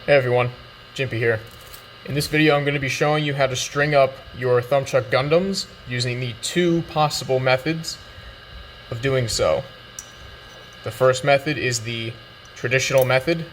Hey everyone, Jimpy here. In this video I'm going to be showing you how to string up your ThumbChuck Gundams using the two possible methods of doing so. The first method is the traditional method,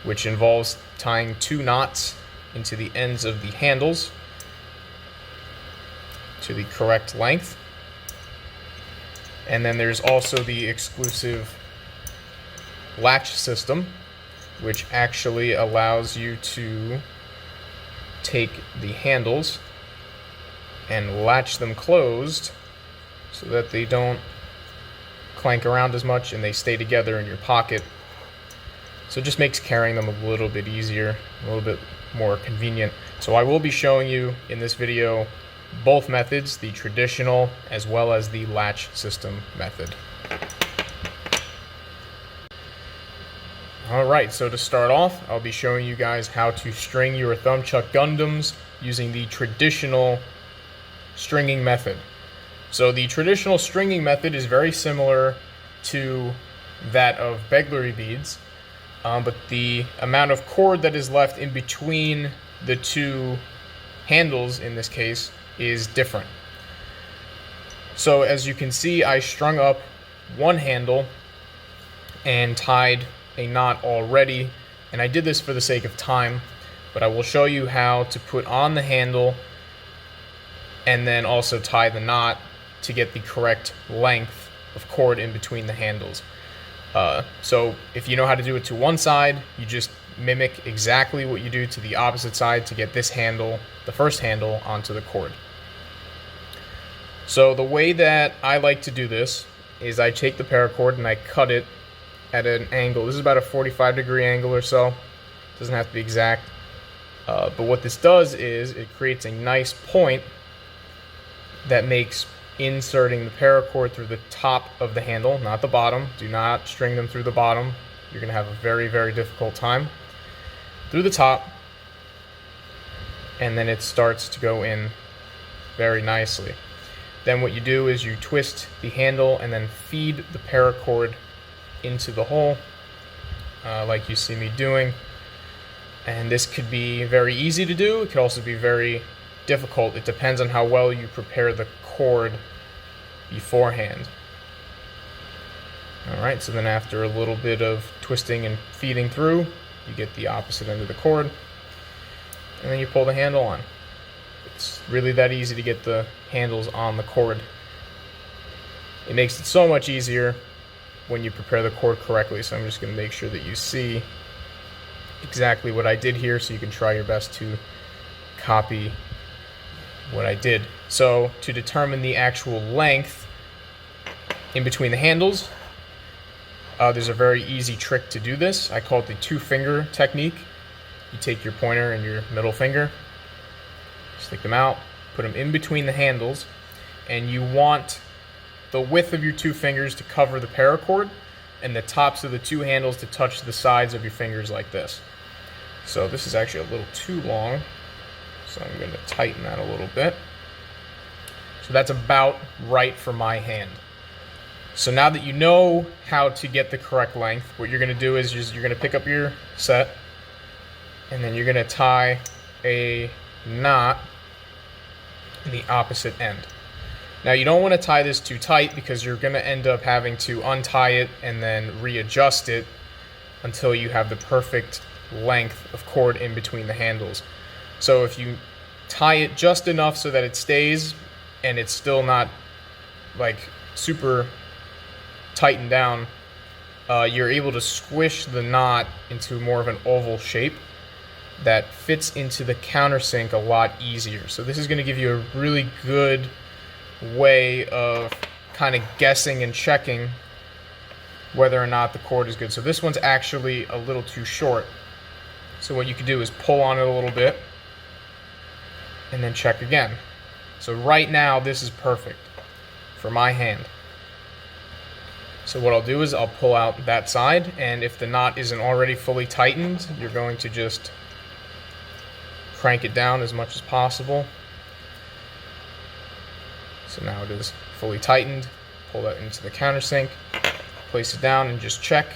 which involves tying two knots into the ends of the handles to the correct length. And then there's also the exclusive latch system, which actually allows you to take the handles and latch them closed so that they don't clank around as much and they stay together in your pocket. So it just makes carrying them a little bit easier, a little bit more convenient. So I will be showing you in this video both methods, the traditional as well as the latch system method. Alright, so to start off, I'll be showing you guys how to string your ThumbChuck Gundams using the traditional stringing method. So the traditional stringing method is very similar to that of beglery beads, but the amount of cord that is left in between the two handles in this case is different. So as you can see, I strung up one handle and tied a knot already, and I did this for the sake of time, but I will show you how to put on the handle and then also tie the knot to get the correct length of cord in between the handles. So if you know how to do it to one side, you just mimic exactly what you do to the opposite side to get this handle, the first handle, onto the cord. So the way that I like to do this is I take the paracord and I cut it at an angle. This is about a 45-degree angle or so. Doesn't have to be exact. But what this does is it creates a nice point that makes inserting the paracord through the top of the handle, not the bottom. Do not string them through the bottom. You're going to have a very, very difficult time. Through the top, and then it starts to go in very nicely. Then what you do is you twist the handle and then feed the paracord into the hole, like you see me doing. And this could be very easy to do. It could also be very difficult. It depends on how well you prepare the cord beforehand. Alright, so then after a little bit of twisting and feeding through, you get the opposite end of the cord, and then you pull the handle on. It's really that easy to get the handles on the cord. It makes it so much easier when you prepare the cord correctly. So I'm just going to make sure that you see exactly what I did here so you can try your best to copy what I did. So to determine the actual length in between the handles, there's a very easy trick to do this. I call it the two-finger technique. You take your pointer and your middle finger, stick them out, put them in between the handles, and you want the width of your two fingers to cover the paracord and the tops of the two handles to touch the sides of your fingers like this. So this is actually a little too long, so I'm going to tighten that a little bit. So that's about right for my hand. So now that you know how to get the correct length, what you're going to do is you're going to pick up your set, and then you're going to tie a knot in the opposite end. Now you don't want to tie this too tight because you're going to end up having to untie it and then readjust it until you have the perfect length of cord in between the handles. So if you tie it just enough so that it stays and it's still not like super tightened down, you're able to squish the knot into more of an oval shape that fits into the countersink a lot easier. So this is going to give you a really good way of kind of guessing and checking whether or not the cord is good. So this one's actually a little too short. So what you can do is pull on it a little bit and then check again. So right now this is perfect for my hand. So what I'll do is I'll pull out that side, and if the knot isn't already fully tightened, you're going to just crank it down as much as possible. So now it is fully tightened. Pull that into the countersink, place it down and just check,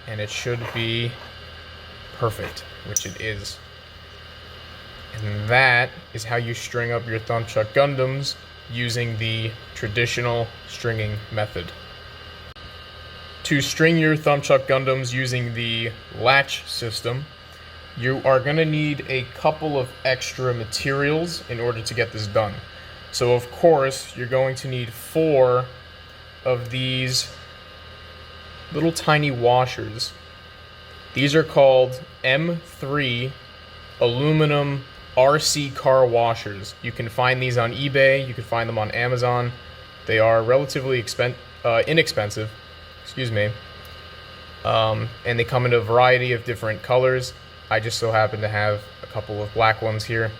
and it should be perfect, which it is. And that is how you string up your ThumbChuck Gundams using the traditional stringing method. To string your ThumbChuck Gundams using the Latch System, you are going to need a couple of extra materials in order to get this done. So of course, you're going to need 4 of these little tiny washers. These are called M3 aluminum RC car washers. You can find these on eBay, you can find them on Amazon. They are relatively inexpensive, and they come in a variety of different colors. I just so happen to have a couple of black ones here.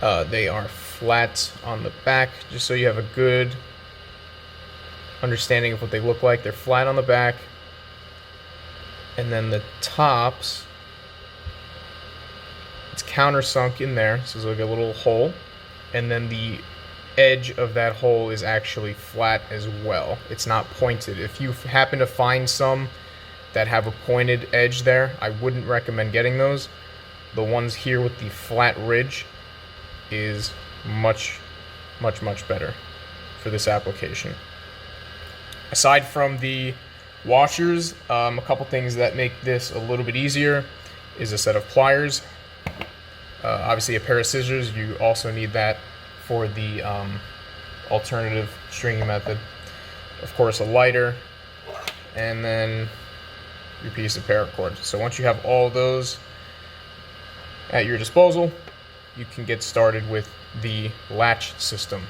They are flat on the back, just so you have a good understanding of what they look like. They're flat on the back, and then the tops, it's countersunk in there, so there's like a little hole, and then the edge of that hole is actually flat as well. It's not pointed. If you happen to find some that have a pointed edge there, I wouldn't recommend getting those. The ones here with the flat ridge is much better for this application. Aside from the washers, a couple things that make this a little bit easier is a set of pliers. Obviously a pair of scissors. You also need that for the alternative stringing method. Of course, a lighter, and then your piece of paracord. So once you have all those at your disposal, you can get started with the Latch System.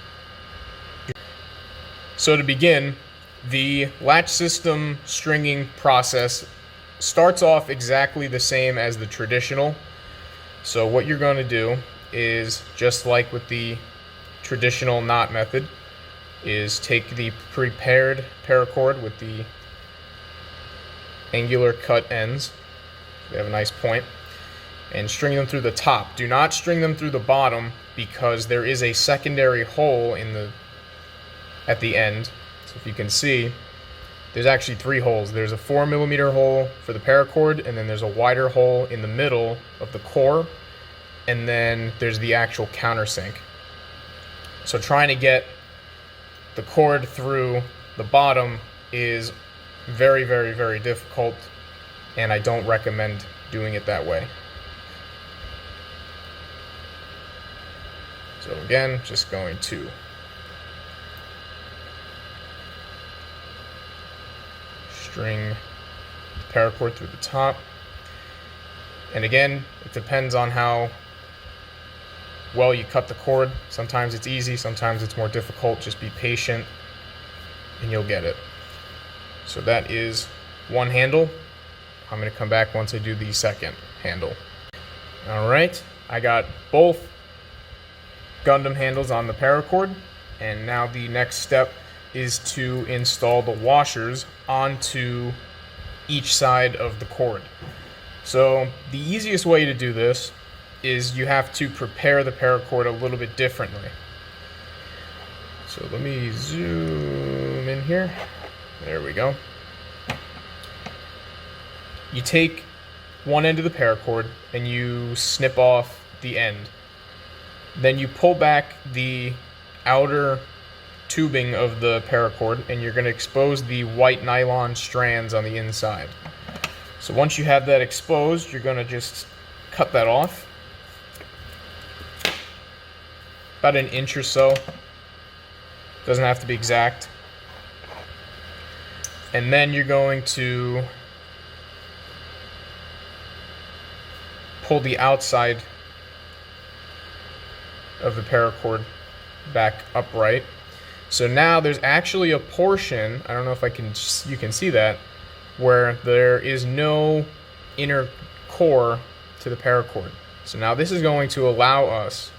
So to begin, the Latch System stringing process starts off exactly the same as the traditional. So what you're going to do is, just like with the traditional knot method, is take the prepared paracord with the angular cut ends, they have a nice point, and string them through the top. Do not string them through the bottom, because there is a secondary hole at the end. So if you can see, there's actually 3 holes. There's a 4mm hole for the paracord, and then there's a wider hole in the middle of the core, and then there's the actual countersink. So trying to get the cord through the bottom is very difficult, and I don't recommend doing it that way. So again, just going to string the paracord through the top. And again, it depends on how well you cut the cord. Sometimes it's easy, sometimes it's more difficult. Just be patient and you'll get it. So that is one handle. I'm going to come back once I do the second handle. Alright, I got both Gundam handles on the paracord, and now the next step is to install the washers onto each side of the cord. So the easiest way to do this is you have to prepare the paracord a little bit differently. So let me zoom in here. There we go. You take one end of the paracord and you snip off the end. Then you pull back the outer tubing of the paracord, and you're going to expose the white nylon strands on the inside. So once you have that exposed, you're going to just cut that off. About an inch or so. Doesn't have to be exact. And then you're going to pull the outside of the paracord back upright. So now there's actually a portion, I don't know if you can see that, where there is no inner core to the paracord. So now this is going to allow us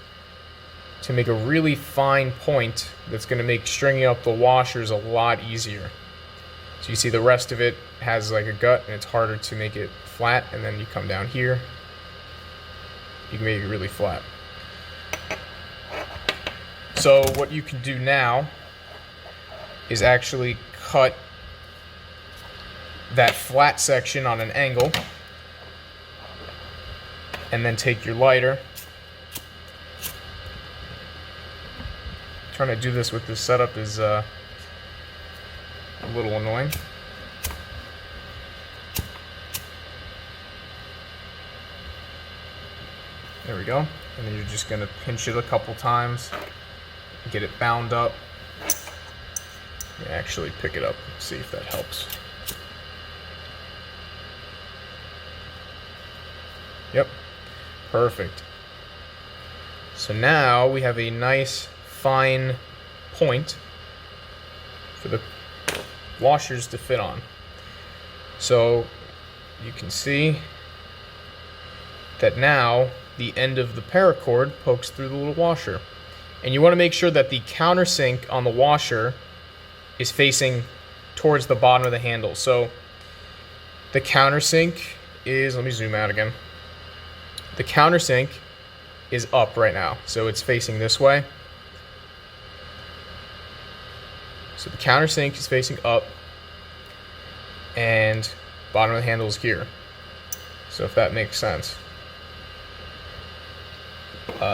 to make a really fine point that's going to make stringing up the washers a lot easier. So you see the rest of it has like a gut, and it's harder to make it flat, and then you come down here, you can make it really flat. So what you can do now is actually cut that flat section on an angle, and then take your lighter. Trying to do this with this setup is a little annoying. There we go. And then you're just going to pinch it a couple times, get it bound up. Actually pick it up and see if that helps. Yep, perfect. So now we have a nice fine point for the washers to fit on. So you can see that now the end of the paracord pokes through the little washer. And you want to make sure that the countersink on the washer is facing towards the bottom of the handle. So the countersink is, let me zoom out again. The countersink is up right now, so it's facing this way. So the countersink is facing up, and bottom of the handle is here. So if that makes sense.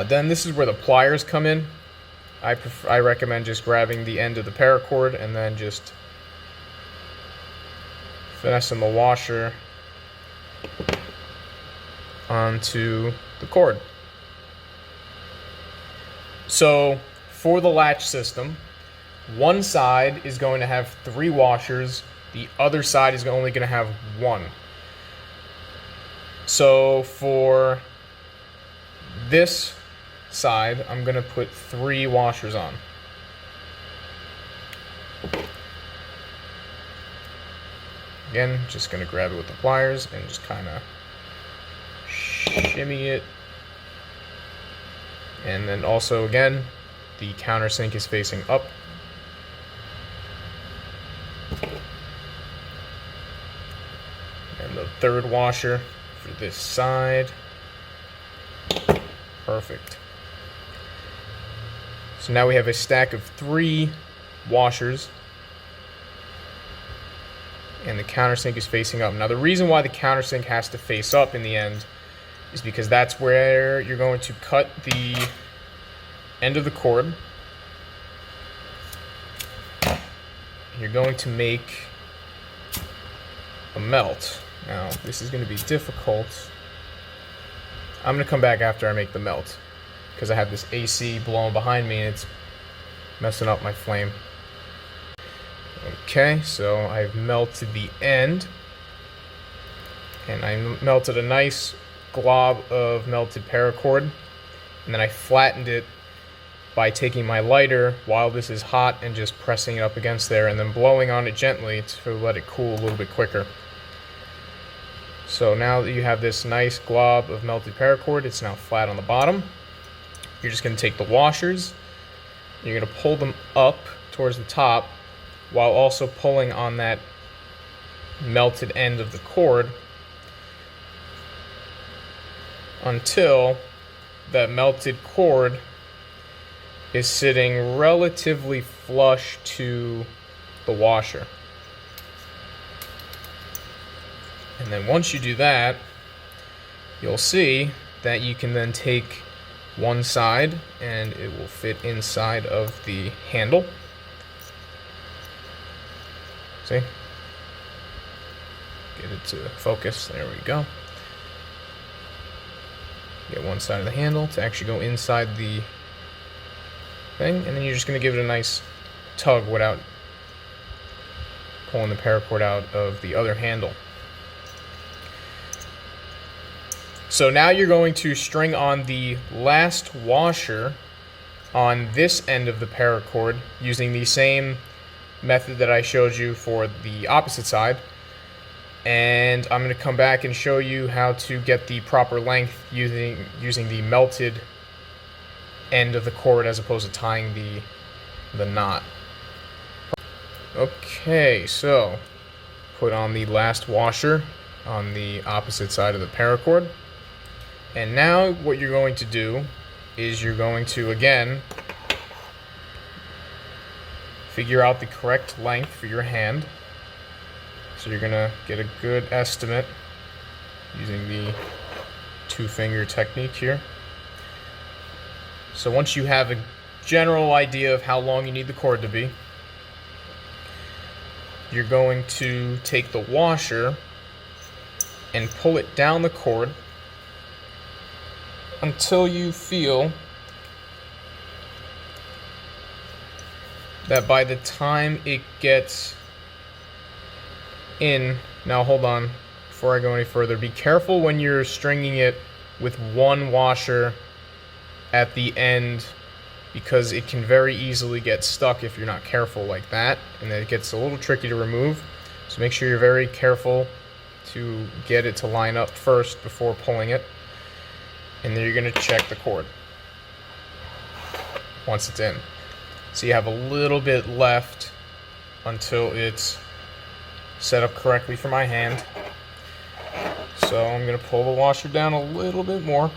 Then this is where the pliers come in. I recommend just grabbing the end of the paracord and then just finessing the washer onto the cord. So for the latch system, one side is going to have 3 washers, the other side is only going to have 1. So for this side, I'm going to put 3 washers on. Again, just going to grab it with the pliers and just kind of shimmy it. And then also, again, the countersink is facing up. And the third washer for this side. Perfect. So now we have a stack of 3 washers, and the countersink is facing up. Now the reason why the countersink has to face up in the end is because that's where you're going to cut the end of the cord. You're going to make a melt. Now this is going to be difficult. I'm going to come back after I make the melt, because I have this AC blowing behind me and it's messing up my flame. Okay, so I've melted the end, and I melted a nice glob of melted paracord, and then I flattened it by taking my lighter while this is hot and just pressing it up against there and then blowing on it gently to let it cool a little bit quicker. So now that you have this nice glob of melted paracord, it's now flat on the bottom. You're just going to take the washers, you're going to pull them up towards the top while also pulling on that melted end of the cord until that melted cord is sitting relatively flush to the washer. And then once you do that, you'll see that you can then take one side and it will fit inside of the handle. See? Get it to focus. There we go. Get one side of the handle to actually go inside the thing, and then you're just going to give it a nice tug without pulling the paracord out of the other handle. So now you're going to string on the last washer on this end of the paracord using the same method that I showed you for the opposite side. And I'm going to come back and show you how to get the proper length using the melted end of the cord as opposed to tying the knot. Okay, so put on the last washer on the opposite side of the paracord. And now what you're going to do is you're going to, again, figure out the correct length for your hand. So you're going to get a good estimate using the two-finger technique here. So once you have a general idea of how long you need the cord to be, you're going to take the washer and pull it down the cord until you feel that by the time it gets in. Now hold on, before I go any further, be careful when you're stringing it with one washer at the end, because it can very easily get stuck if you're not careful like that, and then it gets a little tricky to remove. So make sure you're very careful to get it to line up first before pulling it, and then you're going to check the cord once it's in. So you have a little bit left until it's set up correctly for my hand. So I'm going to pull the washer down a little bit more,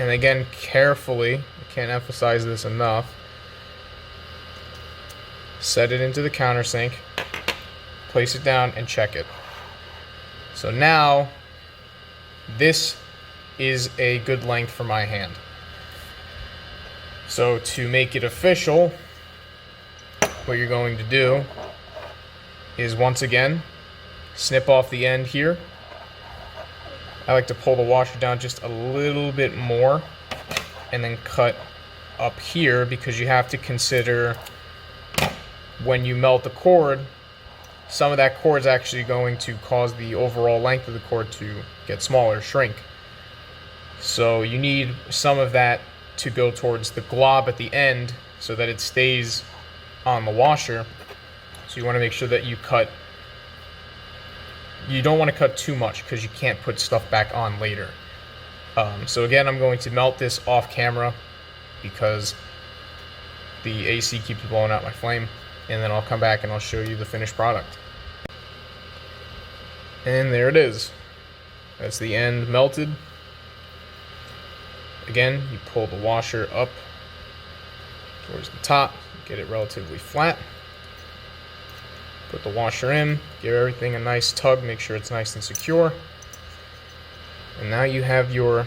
and again, carefully, I can't emphasize this enough, set it into the countersink, place it down, and check it. So now this is a good length for my hand. So to make it official, what you're going to do is, once again, snip off the end here. I like to pull the washer down just a little bit more and then cut up here, because you have to consider when you melt the cord, some of that cord is actually going to cause the overall length of the cord to get smaller, shrink. So you need some of that to go towards the glob at the end so that it stays on the washer. So you want to make sure that you don't want to cut too much, because you can't put stuff back on later. So again, I'm going to melt this off camera because the AC keeps blowing out my flame, and then I'll come back and I'll show you the finished product. And there it is. That's the end melted. Again, you pull the washer up towards the top, get it relatively flat. Put the washer in, give everything a nice tug, make sure it's nice and secure. And now you have your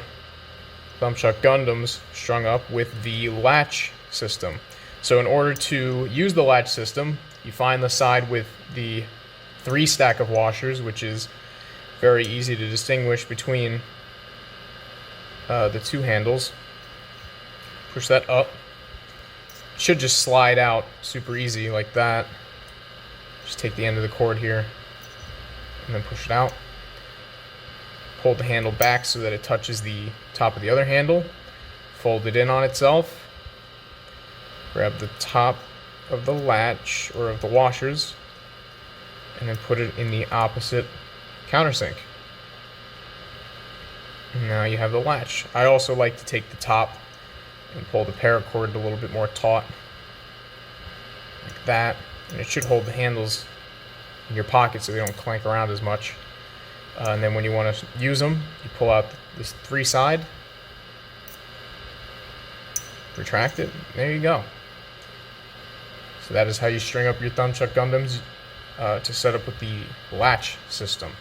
ThumbChuck Gundams strung up with the latch system. So in order to use the latch system, you find the side with the 3 stack of washers, which is very easy to distinguish between the 2 handles. Push that up. It should just slide out super easy like that. Just take the end of the cord here and then push it out. Pull the handle back so that it touches the top of the other handle. Fold it in on itself. Grab the top of the latch, or of the washers, and then put it in the opposite countersink. And now you have the latch. I also like to take the top and pull the paracord a little bit more taut, like that. And it should hold the handles in your pocket so they don't clank around as much. And then when you want to use them, you pull out this 3 side, retract it, there you go. So that is how you string up your ThumbChuck Gundams to set up with the latch system.